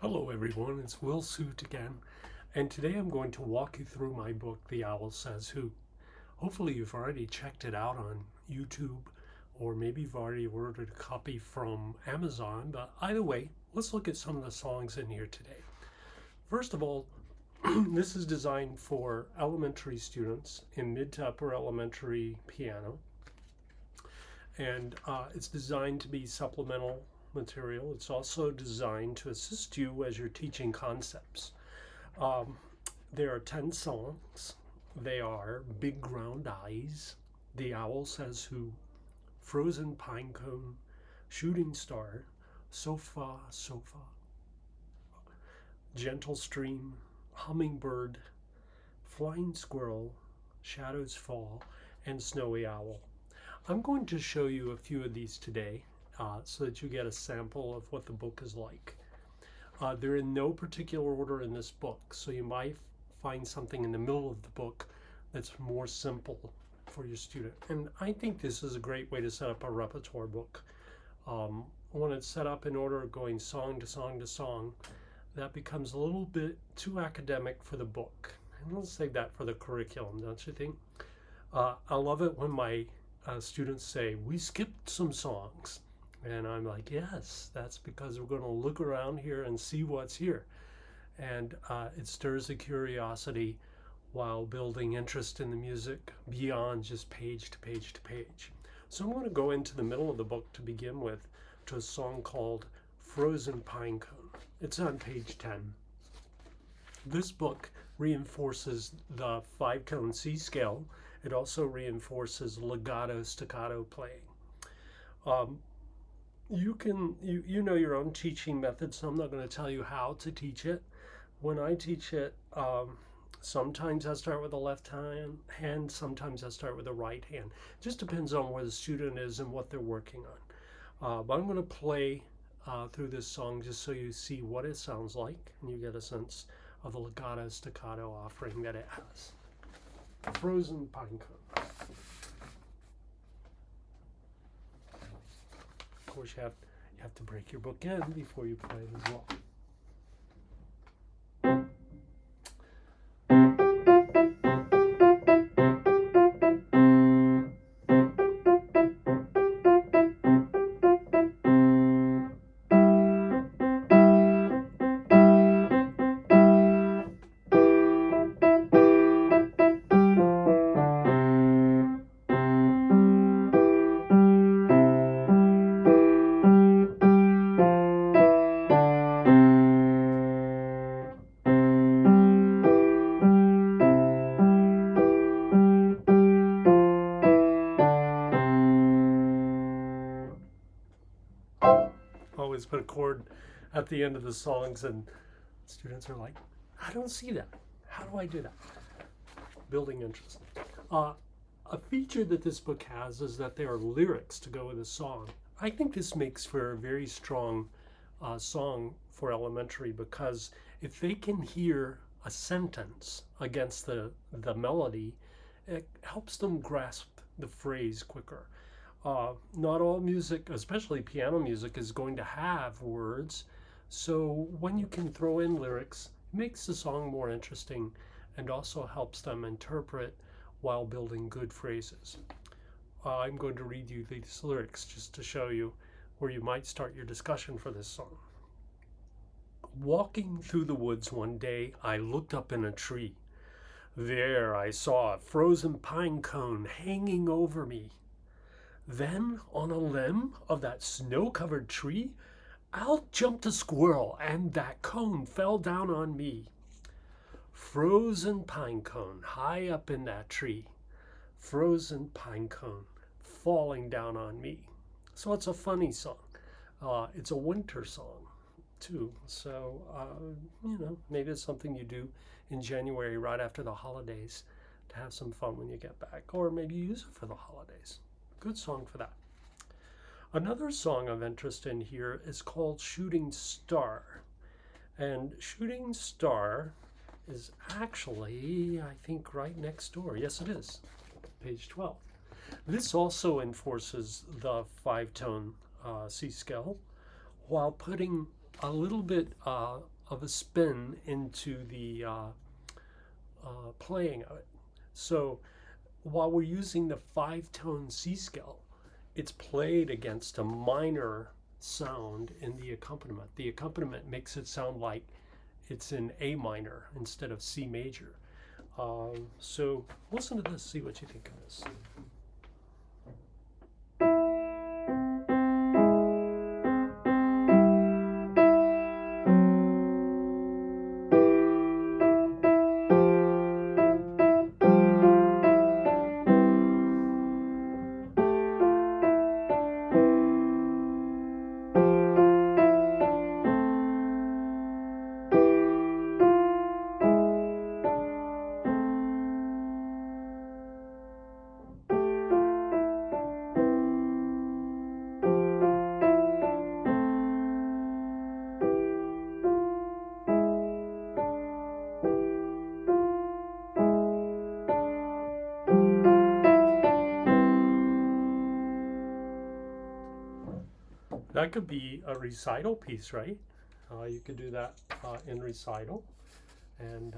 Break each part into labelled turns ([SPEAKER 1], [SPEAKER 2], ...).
[SPEAKER 1] Hello everyone, it's Will Suit again, and today I'm going to walk you through my book, The Owl Says Who. Hopefully you've already checked it out on YouTube, or maybe you've already ordered a copy from Amazon, but either way, let's look at some of the songs in here today. First of all, this is designed for elementary students in mid to upper elementary piano, and it's designed to be supplemental material. It's also designed to assist you as you're teaching concepts. Um, there are 10 songs. They are Big Round Eyes, The Owl Says Who, Frozen Pine Cone, Shooting Star, Sofa, Sofa, Gentle Stream, Hummingbird, Flying Squirrel, Shadows Fall, and Snowy Owl. I'm going to show you a few of these today so that you get a sample of what the book is like. They're in no particular order in this book, so you might find something in the middle of the book that's more simple for your student. And I think this is a great way to set up a repertoire book. When it's set up in order of going song to song to song, that becomes a little bit too academic for the book. And let's save that for the curriculum, don't you think? I love it when my students say, we skipped some songs. And I'm like, yes, that's because we're going to look around here and see what's here. And it stirs a curiosity while building interest in the music beyond just page to page to page. So I'm going to go into the middle of the book to begin with to a song called Frozen Pine Cone. It's on page 10. This book reinforces the 5-tone C scale. It also reinforces legato staccato playing. You know your own teaching method, so I'm not going to tell you how to teach it. When I teach it, sometimes I start with the left hand, sometimes I start with the right hand. It just depends on where the student is and what they're working on. But I'm going to play through this song just so you see what it sounds like and you get a sense of the legato staccato offering that it has. Frozen Pine Cone. Of course, you have to break your book in before you play it as well. Always put a chord at the end of the songs, and students are like, I don't see that. How do I do that? Building interest. A feature that this book has is that there are lyrics to go with a song. I think this makes for a very strong song for elementary, because if they can hear a sentence against the melody, it helps them grasp the phrase quicker. Not all music, especially piano music, is going to have words. So when you can throw in lyrics, it makes the song more interesting and also helps them interpret while building good phrases. I'm going to read you these lyrics just to show you where you might start your discussion for this song. Walking through the woods one day, I looked up in a tree. There I saw a frozen pine cone hanging over me. Then, on a limb of that snow-covered tree, out jumped a squirrel, and that cone fell down on me. Frozen pine cone high up in that tree. Frozen pine cone falling down on me. So it's a funny song. It's a winter song, too. So, maybe it's something you do in January right after the holidays to have some fun when you get back. Or maybe you use it for the holidays. Good song for that. Another song of interest in here is called Shooting Star. And Shooting Star is actually, I think, right next door. Yes, it is. Page 12. This also enforces the 5-tone C scale while putting a little bit of a spin into the playing of it. So while we're using the 5-tone C scale, it's played against a minor sound in the accompaniment. The accompaniment makes it sound like it's in A minor instead of C major. So listen to this, see what you think of this. That could be a recital piece, right? You could do that in recital. And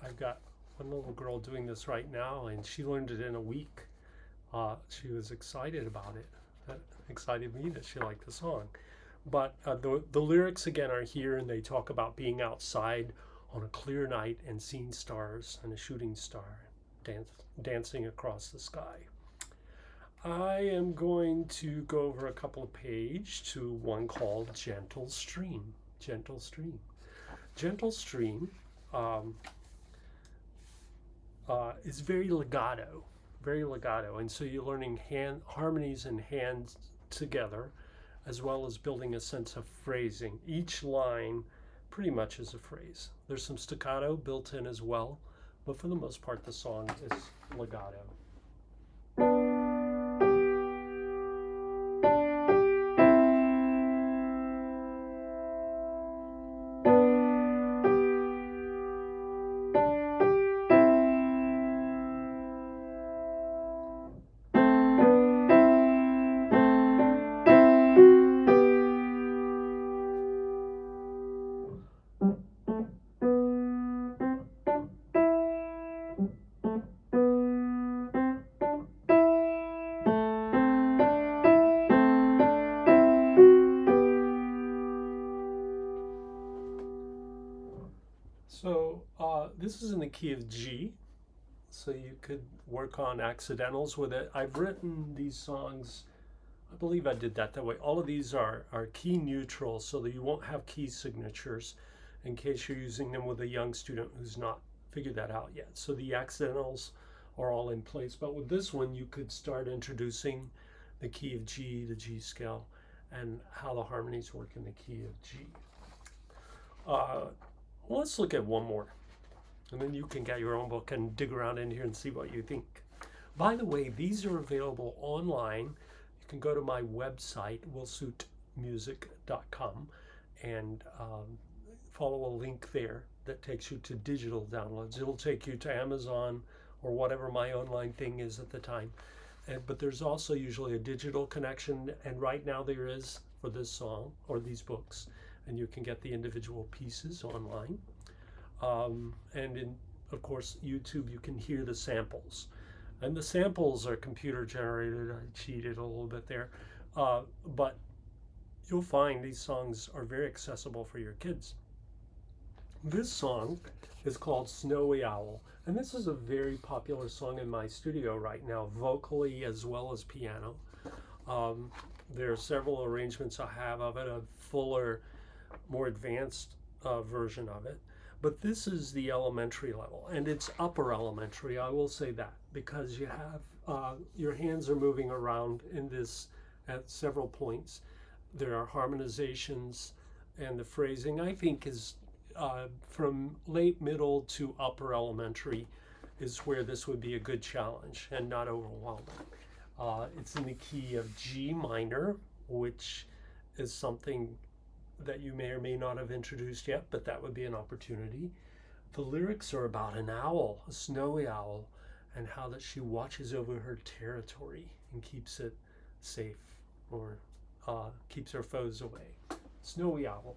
[SPEAKER 1] I've got one little girl doing this right now, and she learned it in a week. She was excited about it. That excited me that she liked the song. But the lyrics again are here, and they talk about being outside on a clear night and seeing stars and a shooting star dancing across the sky. I am going to go over a couple of pages to one called Gentle Stream. Gentle Stream. Gentle Stream is very legato, and so you're learning harmonies and hands together, as well as building a sense of phrasing. Each line pretty much is a phrase. There's some staccato built in as well, but for the most part the song is legato. So this is in the key of G, so you could work on accidentals with it. I've written these songs, I believe I did that way. All of these are key neutral, so that you won't have key signatures in case you're using them with a young student who's not figured that out yet. So the accidentals are all in place, but with this one you could start introducing the key of G, the G scale, and how the harmonies work in the key of G. Let's look at one more, and then you can get your own book and dig around in here and see what you think. By the way, these are available online. You can go to my website, willsuitmusic.com, and follow a link there that takes you to digital downloads. It'll take you to Amazon or whatever my online thing is at the time. But there's also usually a digital connection, and right now there is for this song or these books, and you can get the individual pieces online. And in, of course, YouTube, you can hear the samples. And the samples are computer generated. I cheated a little bit there. But you'll find these songs are very accessible for your kids. This song is called Snowy Owl. And this is a very popular song in my studio right now, vocally as well as piano. There are several arrangements I have of it, a fuller, more advanced version of it. But this is the elementary level, and it's upper elementary, I will say that, because you have, your hands are moving around in this at several points. There are harmonizations, and the phrasing, I think, is from late middle to upper elementary is where this would be a good challenge and not overwhelming. It's in the key of G minor, which is something that you may or may not have introduced yet, but that would be an opportunity. The lyrics are about an owl, a snowy owl, and how that she watches over her territory and keeps it safe, or keeps her foes away. Snowy owl.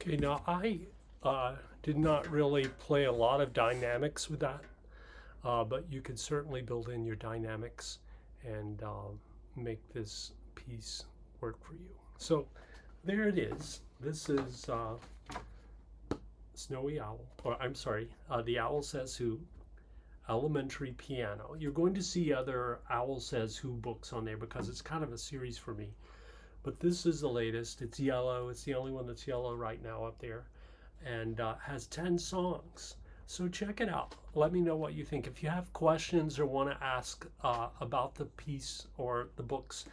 [SPEAKER 1] Okay, now I did not really play a lot of dynamics with that, but you can certainly build in your dynamics and make this piece work for you. So there it is. This is Snowy Owl, or I'm sorry, The Owl Says Who, Elementary Piano. You're going to see other Owl Says Who books on there because it's kind of a series for me. But this is the latest. It's yellow. It's the only one that's yellow right now up there, and has 10 songs. So check it out. Let me know what you think. If you have questions or want to ask about the piece or the books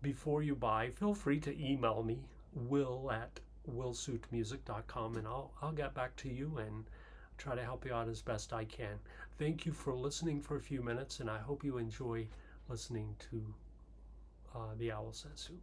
[SPEAKER 1] before you buy, feel free to email me, will@willsuitmusic.com, and I'll get back to you and try to help you out as best I can. Thank you for listening for a few minutes, and I hope you enjoy listening to The Owl Says Who.